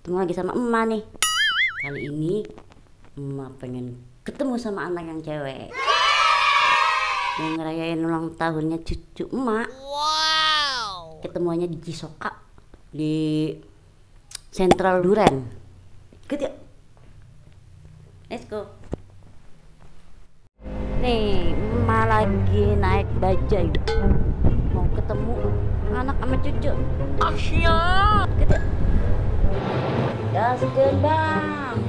Ketemu lagi sama emak nih. Kali ini emak pengen ketemu sama anak yang cewek yang ngerayain ulang tahunnya cucu emak. Wow. Ketemuannya di Cisoka di Central Duren. Ikut yuk. Let's go. Nih, emak lagi naik bajai mau ketemu anak sama cucu. Asia. Ikut yuk. Gaskeun bang.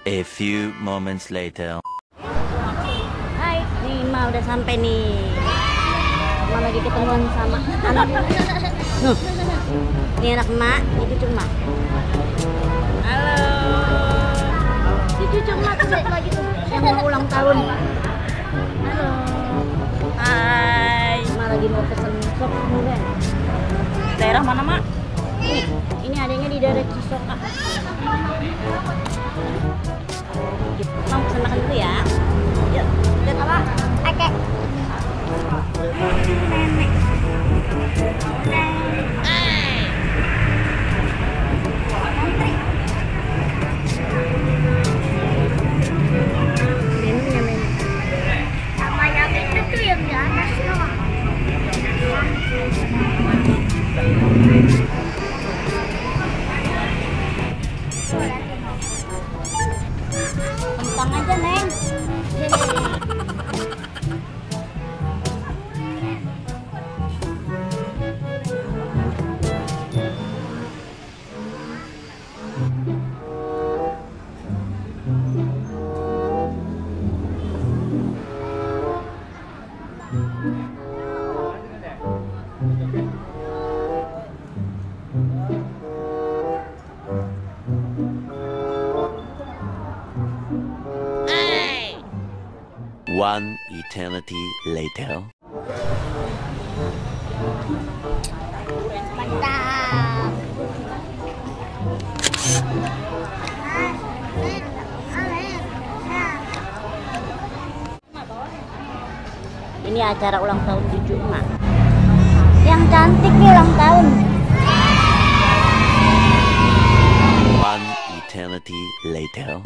A few moments later. Hai, nih emak udah sampai nih. Emak lagi ketemuan sama anak. Nuh, ini anak emak, ini cucu emak. Halo. Si cucu emak tuh satu lagi tuh yang mau ulang tahun. Halo. Hai. Emak lagi mau pesen sop durian. Daerah mana mak? Ini adanya di daerah Cisoka. Mau pesen makan dulu ya. Yuk, lihat apa? Oke. Nenek. Menunya menu. Sama yang itu tuh yang di atas doang. Kentang aja, Neng. One eternity later. Mantap. Ini acara ulang tahun cucu emak. Yang cantik nih ulang tahun. One eternity later.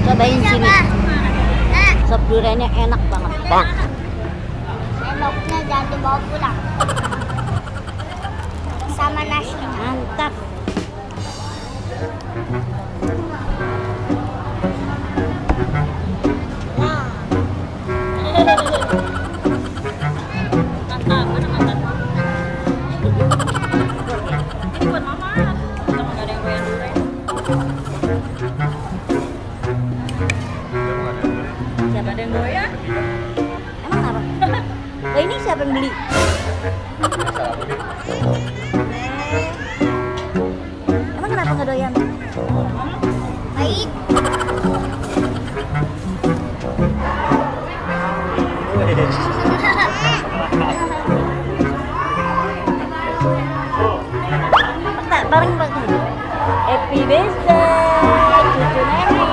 Cobain sini. Sop duriannya enak banget. Bang. Sendoknya jangan dibawa pulang. Sama nasi. Mantap. Siapa ada yang doyan? Emang apa? Oh, ini siapa yang beli? Emang kenapa nggak doyan? Baik. Tak bareng bareng. Happy birthday, cucu nenek.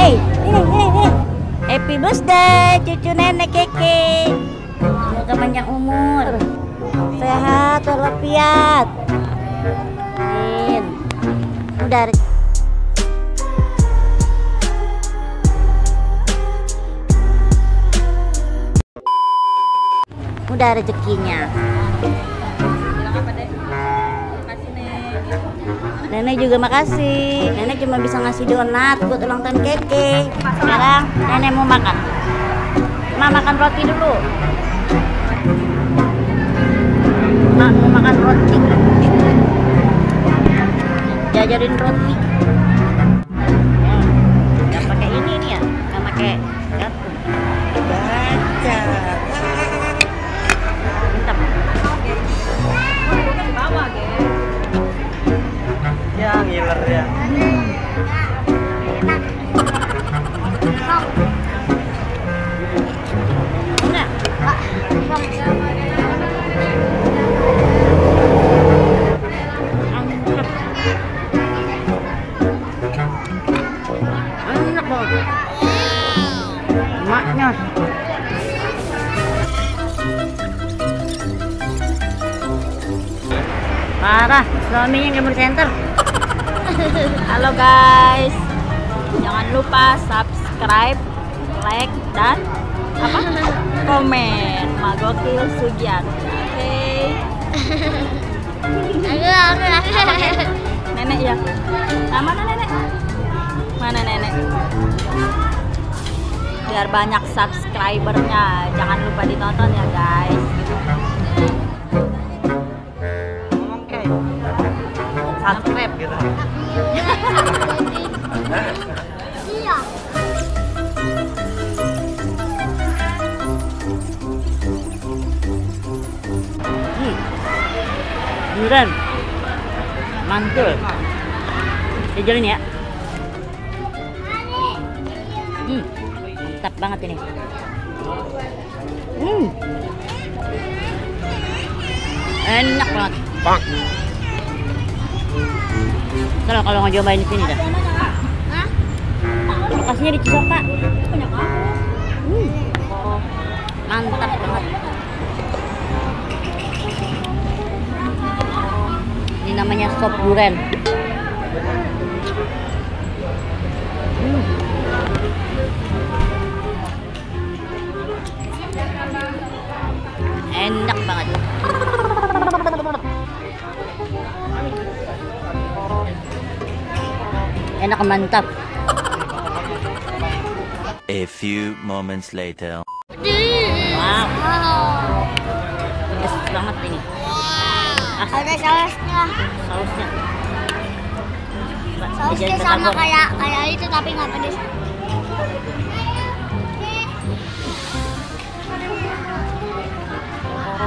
Ini. Happy birthday, cucu nenek Keke. Semoga panjang umur, sehat walafiat. Amin. Udah rezekinya. Bilang apa deh? Makasih Nek. Nenek juga makasih. Nenek cuma bisa ngasih donat buat ulang tahun Keke. Sekarang nenek mau makan. Ma makan roti dulu. ngajarin roti. Nggak pakai ini nih ya, nggak pakai garpu. Baca. Mantap. Bukan di bawah, geng. Ya ngiler ya. Enggak. Enak banget. Emaknya. Parah, suaminya gambar center. Halo guys, jangan lupa subscribe, like, dan apa? Komen. Magokil Sugian. Oke. Nenek ya. Nah, mana nenek? Mana nenek? Biar banyak subscribernya. Jangan lupa ditonton ya guys. Ngomong kayak subscribe gitu. Iya. Durian. Mantul. Dijalin ya. Mantap banget ini. Enak banget. Bang. Kalau nggak cobain di sini dah. Lokasinya di Cisoka. Mantap banget. Ini namanya sop durian. Enak banget. Enak, mantap. A few moments later. Wow, pedes banget ini. Ada sausnya. Sausnya. Sausnya sama kayak itu tapi nggak pedes.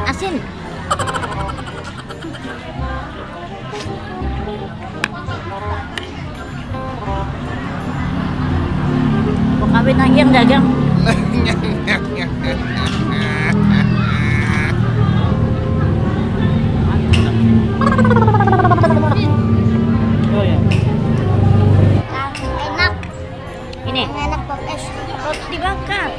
Asin. Mau kawin lagi yang dagang. Oh ya. Enak. Ini Enak pedes. roti dibakar.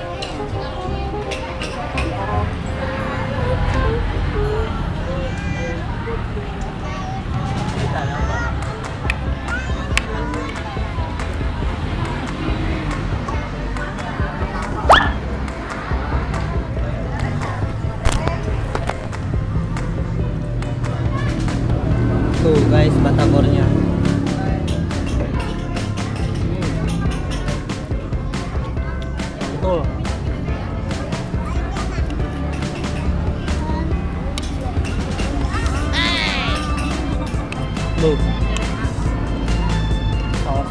Tuh guys, batagornya. Betul. Tuh. Saus.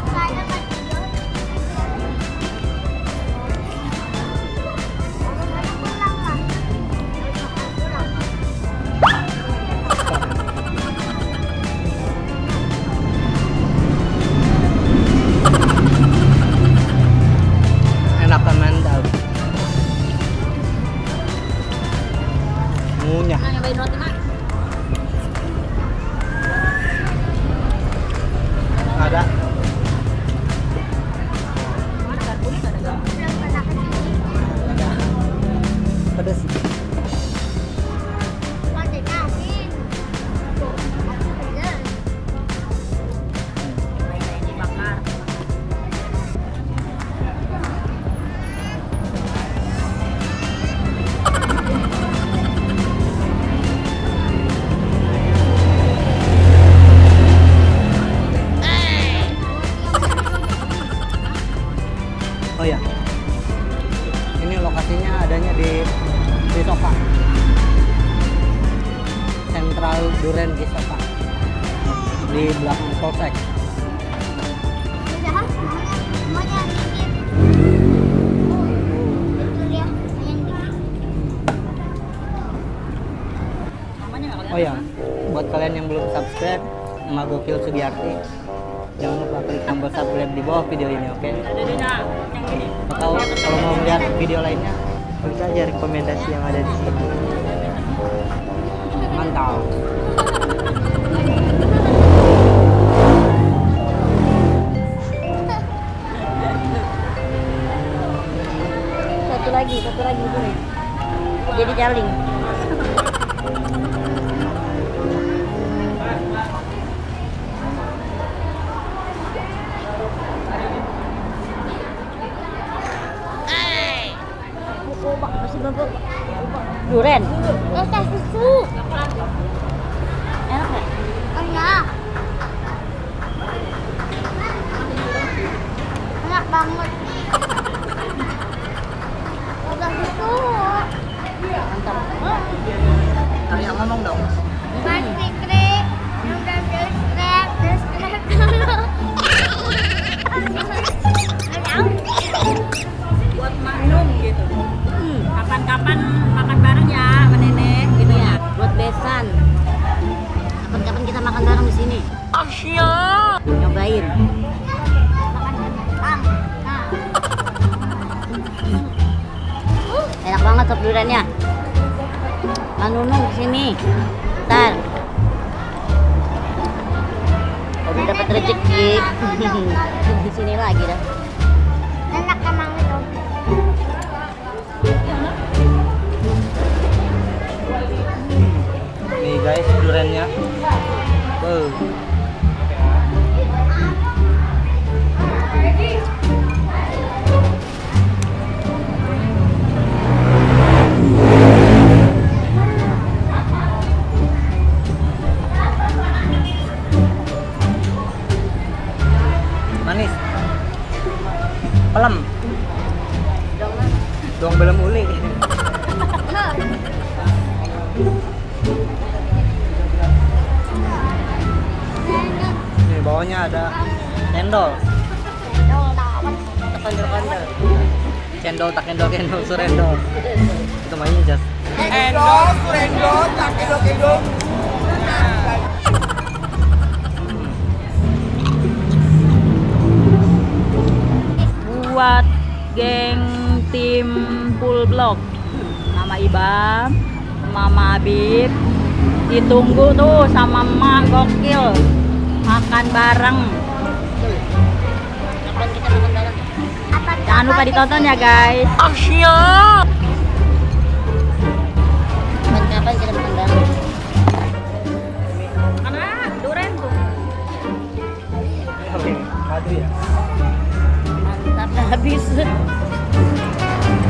Enak kan, mantap. Ngunyah. Nah, nyobain roti mak. Ada. Mana garpunya nggak ada garpu? Pedas. Dibakar. Oh ya. Ini lokasinya adanya di Soka. Sentral Duren di Soka. Di belakang Polsek. Semuanya dikit. Betul ya, yang dikit. Namanya nggak kelihatan. Oh ya, buat kalian yang belum subscribe nama Gokil Sugiyarti, jangan lupa klik tombol subscribe di bawah video ini, oke? Dadanya yang ini. Atau kalau mau melihat video lainnya, klik aja rekomendasi yang ada di sini. Mantap. Satu lagi itu nih. Jadi jaling. Masih bubuk. Duren. Rasa susu. Enak nggak? Enak. Enak banget. Rasa susu. Mantap. Hari yang ngomong dong. Mas Fikri, yang udah subscribe dulu. Buat minum gitu. Kapan-kapan makan bareng ya sama nenek gitu ya. Buat besan. Kapan-kapan kita makan bareng di sini. Asya. Nyobain. Makan kentang. Nah, Enak banget sop duriannya. Manunung kesini. Ntar. Udah dapat rezeki. Di sini lagi dah. enak emang itu. Nih guys, duriannya. Manis. Pelem. Dong belum uli. Nih bawahnya ada cendol. Kondol-kondol. Cendol tak cendol cendol surendol. Itu mainnya Jas. Buat geng tim full block, nama Ibam, Mama Habib, ditunggu tuh sama Mak Gokil makan bareng. Kapan kita makan bareng? Jangan lupa ditonton ya guys. Kapan kita makan bareng? Karena durian tuh. Madu ya. Mantap habis.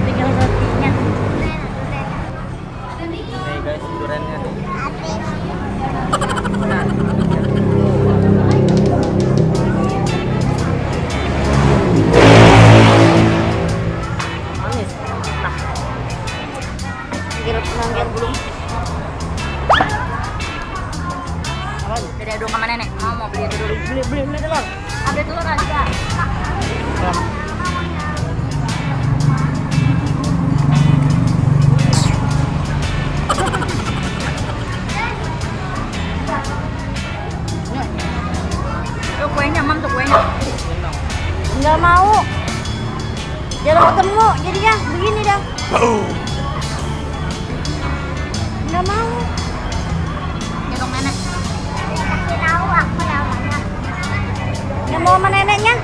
Tinggal rotinya. Nih guys, duriannya nih. Manis. Kira pelanggan belum. Jadi adu sama nenek. Mau beli itu dulu. Beli dulu. Ada telur aja. Tuh kuenya, Mam, tuh kuenya. Nggak mau. Jarang ketemu jadinya begini dah. Nggak mau. Gendong nenek. Kasih tahu aku namanya. Nggak mau sama neneknya.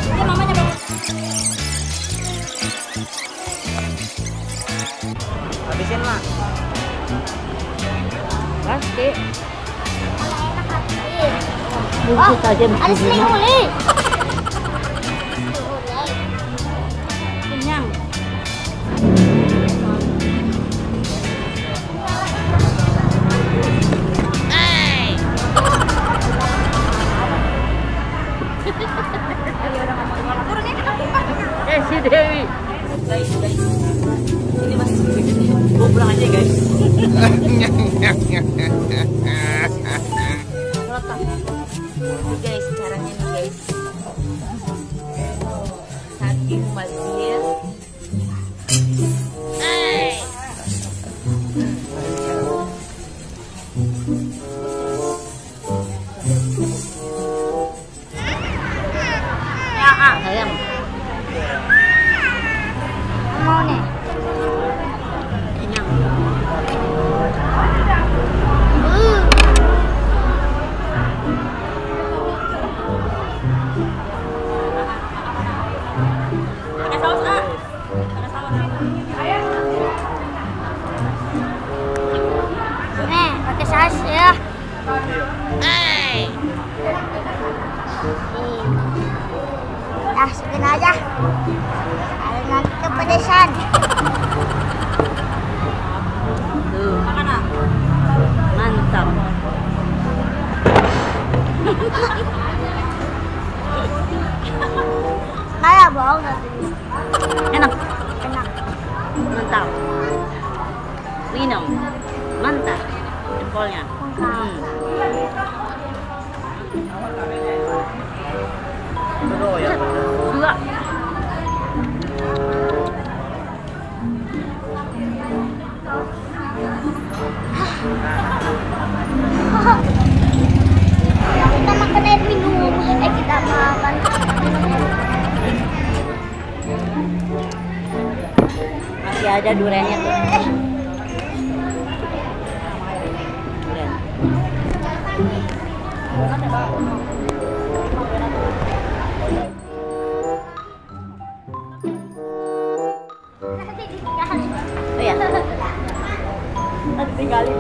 Ini mamanya bawa. Habisin Mak. Pasti. Oh, aja ada seling uli. kenyang. Si Dewi. Ini guys, caranya nih guys. Saking bazir. Sayang. Mau nih. Kenyang. Pakai saus ah. Pakai saus. Nih, pakai saus ya. Segini aja. Ada nanti kepedesan. Tuh, Makan ah. mantap. Kayak bohong nggak? Enak, Enak. mantap. Minum, mantap. Jempolnya. Dua. Kita makan air minum. Kita makan. Masih ada duriannya tuh. Durian. Oh ya,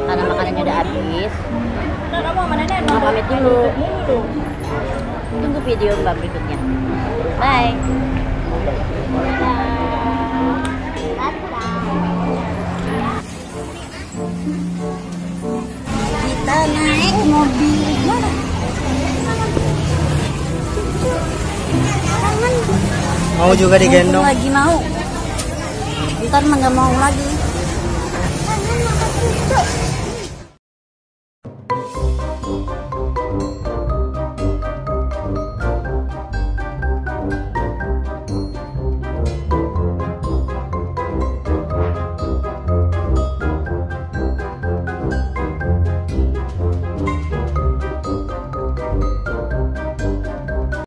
karena makanannya udah habis, Udah kamu sama nenek. Mama pamit dulu. Tunggu video Mbak berikutnya. Bye. Kita naik mobil. Mau juga digendong. Lagi mau. Ntar mah nggak mau lagi. Kangen makan cucu.